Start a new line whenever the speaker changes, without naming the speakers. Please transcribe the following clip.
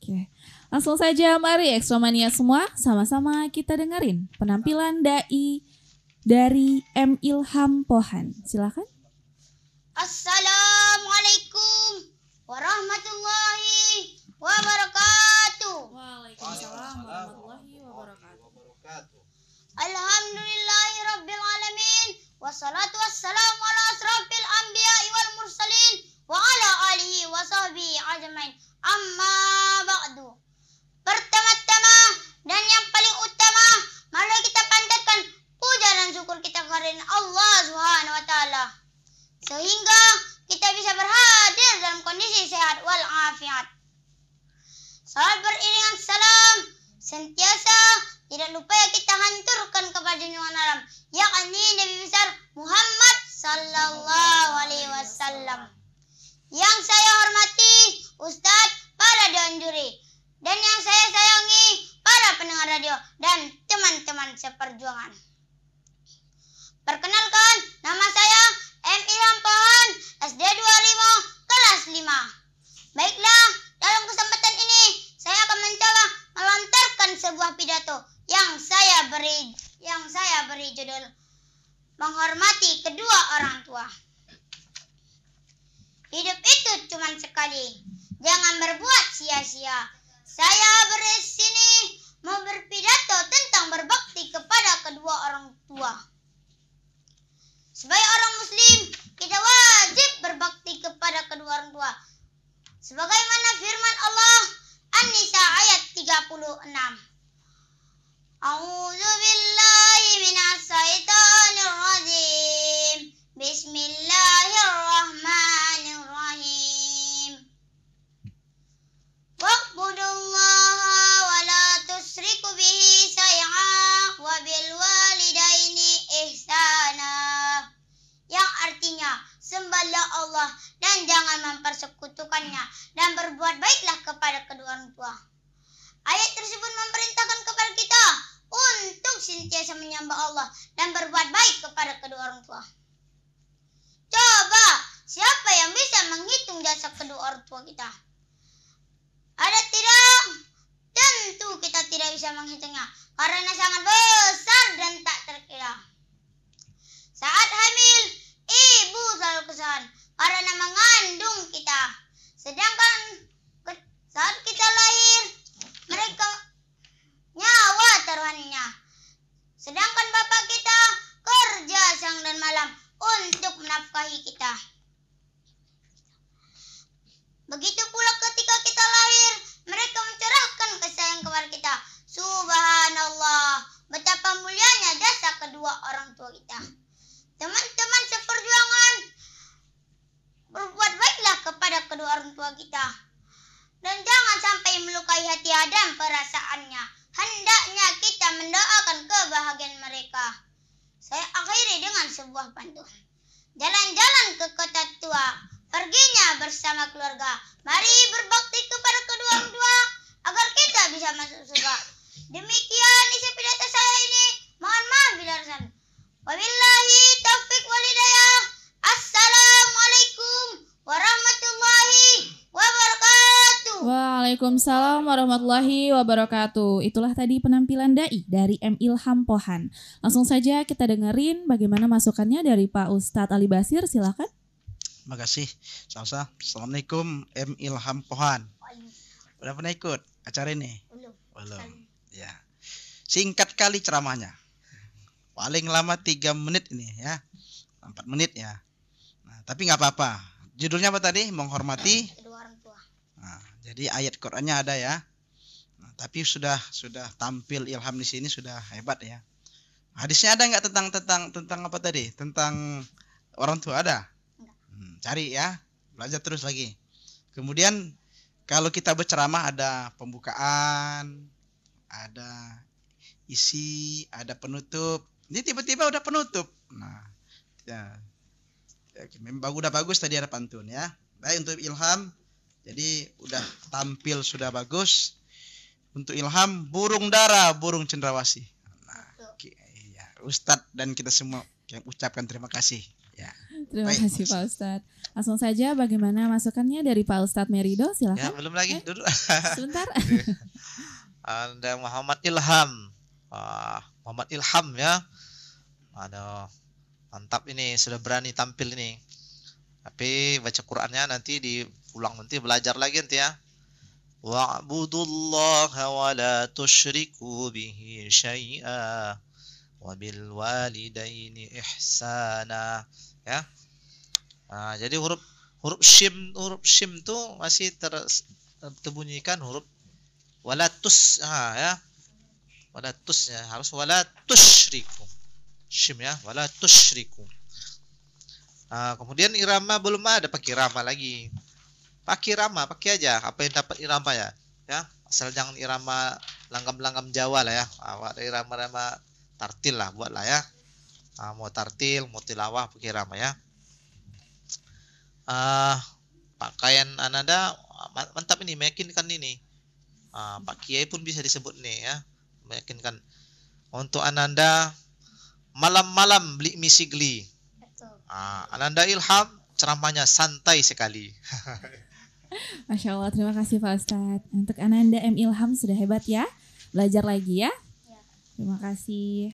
Oke. Langsung saja mari Exomania semua sama-sama kita dengerin penampilan dai dari M Ilham Pohan. Silakan.
Assalamualaikum warahmatullahi wabarakatuh.
Waalaikumsalam warahmatullahi wabarakatuh.
Alhamdulillahirabbil alamin wassalatu wassalamu ala asrofil anbiya'i wal mursalin wa ala alihi wa sahbihi ajmain. Amma ba'du. Pertama-tama dan yang paling utama, mari kita panjatkan puja dan syukur kita kepada Allah Subhanahu wa taala sehingga kita bisa berhadir dalam kondisi sehat wal afiat. Salat beriringan salam sentiasa tidak lupa kita hanturkan kepada junjungan alam, yakni Nabi besar Muhammad sallallahu alaihi wasallam. Yang saya hormati Ustadz, para dewan juri, dan yang saya sayangi para pendengar radio dan teman-teman seperjuangan. Perkenalkan, nama saya M Ilham Pohan, SD 25 kelas 5. Baiklah, dalam kesempatan ini saya akan mencoba melontarkan sebuah pidato yang saya beri judul menghormati kedua orang tua. Hidup itu cuma sekali, jangan berbuat sia-sia. Saya bersini mau berpidato tentang berbakti kepada kedua orang tua. Sebagai orang muslim, kita wajib berbakti kepada kedua orang tua. Sebagaimana firman Allah An-Nisa ayat 36. A'udzu billahi minas syaitonir rajim. Bismillahirrahmanirrahim. Wa'budullaha wa la tusyriku bihi syai'an wa bil walidaini ihsana. Yang artinya, sembahlah Allah dan jangan mempersekutukannya dan berbuat baiklah kepada kedua orang tua. Ayat tersebut memerintahkan kepada kita untuk senantiasa menyembah Allah dan berbuat baik kepada kedua orang tua. Coba, siapa yang bisa menghitung jasa kedua orang tua kita? Ada tidak? Tentu kita tidak bisa menghitungnya karena sangat besar dan tak terkira. Saat hamil, ibu selalu kesusahan karena mengandung kita. Sedangkan saat kita lahir, mereka nyawa taruhannya. Sedangkan bapak kita kerja siang dan malam untuk menafkahi kita. Begitu pula ketika kita lahir, mereka mencurahkan kasih sayang kepada kita. Subhanallah, betapa mulianya jasa kedua orang tua kita. Teman-teman seperjuangan, berbuat baiklah kepada kedua orang tua kita. Dan jangan sampai melukai hati dan perasaannya. Hendaknya kita mendoakan kebahagiaan mereka. Saya akhiri dengan sebuah pantun. Jalan-jalan ke kota tua, perginya bersama keluarga. Mari berbakti kepada kedua orang tua agar kita bisa masuk surga. Demikian isi pidato saya ini. Mohon maaf bila ada salah. Wabillahi taufiq wal hidayah. Assalamualaikum warahmatullahi wabarakatuh.
Waalaikumsalam warahmatullahi wabarakatuh. Itulah tadi penampilan dai dari M Ilham Pohan. Langsung saja kita dengerin bagaimana masukannya dari Pak Ustadz Ali Basir. Silakan.
Terima kasih. Assalamualaikum, M Ilham Pohan. Udah pernah ikut acara ini? Belum. Ya. Singkat kali ceramahnya. Paling lama 3 menit ini ya. 4 menit ya. Nah, tapi nggak apa-apa. Judulnya apa tadi? Menghormati
Kedua orang tua.
Nah, jadi ayat Qur'annya ada ya. Nah, tapi sudah tampil Ilham di sini sudah hebat ya. Hadisnya ada nggak tentang apa tadi? Tentang orang tua ada? Cari ya, belajar terus lagi. Kemudian kalau kita berceramah ada pembukaan, ada isi, ada penutup. Ini tiba-tiba udah penutup. Nah, ya, udah bagus tadi ada pantun ya. Baik untuk Ilham, jadi udah tampil sudah bagus. Untuk Ilham, burung dara, burung cendrawasih. Nah, ya, Ustadz dan kita semua yang ucapkan terima kasih. Ya.
Terima
Baik.
kasih Pak Ustadz. Langsung saja bagaimana masukannya dari Pak Ustadz Merido,
Ya,
silakan.
belum lagi. Duduk.
Sebentar.
Ada Muhammad Ilham. Muhammad Ilham ya. Aduh, mantap ini, sudah berani tampil ini. Tapi baca Qur'annya nanti diulang, nanti belajar lagi nanti ya. Wa'budullaha wa la tusyriku bihi syai'a wa bil walidaini ihsana ya. Jadi huruf shim tuh masih terbunyikan huruf walatus ya. Walatus ya, harus wala tusyriku. Shim ya, wala tusyriku. Kemudian irama belum ada, pakai irama lagi. Pakai irama, pakai aja apa yang dapat irama ya. Ya, asal jangan irama langgam-langgam Jawa lah ya. Ada irama-irama tartil lah, buatlah ya. Mau tartil, mau tilawah pakai irama ya. Pakaian ananda mantap ini, meyakinkan ini. Pak Kiai pun bisa disebut nih ya, meyakinkan. Untuk ananda malam-malam beli misigli. Ananda Ilham ceramahnya santai sekali.
Masya Allah, terima kasih Pak Ustadz. Untuk Ananda M. Ilham sudah hebat ya. Belajar lagi ya. Terima kasih.